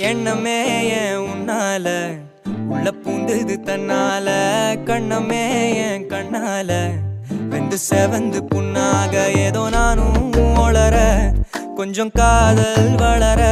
எண்ணமே ஏன் உன்னால உள்ள பூந்தது தன்னால கண்ணமே ஏன் கண்ணால வெந்து செவந்து புண்ணாக ஏதோ நானும் ஒளர கொஞ்சம் காதல் வளர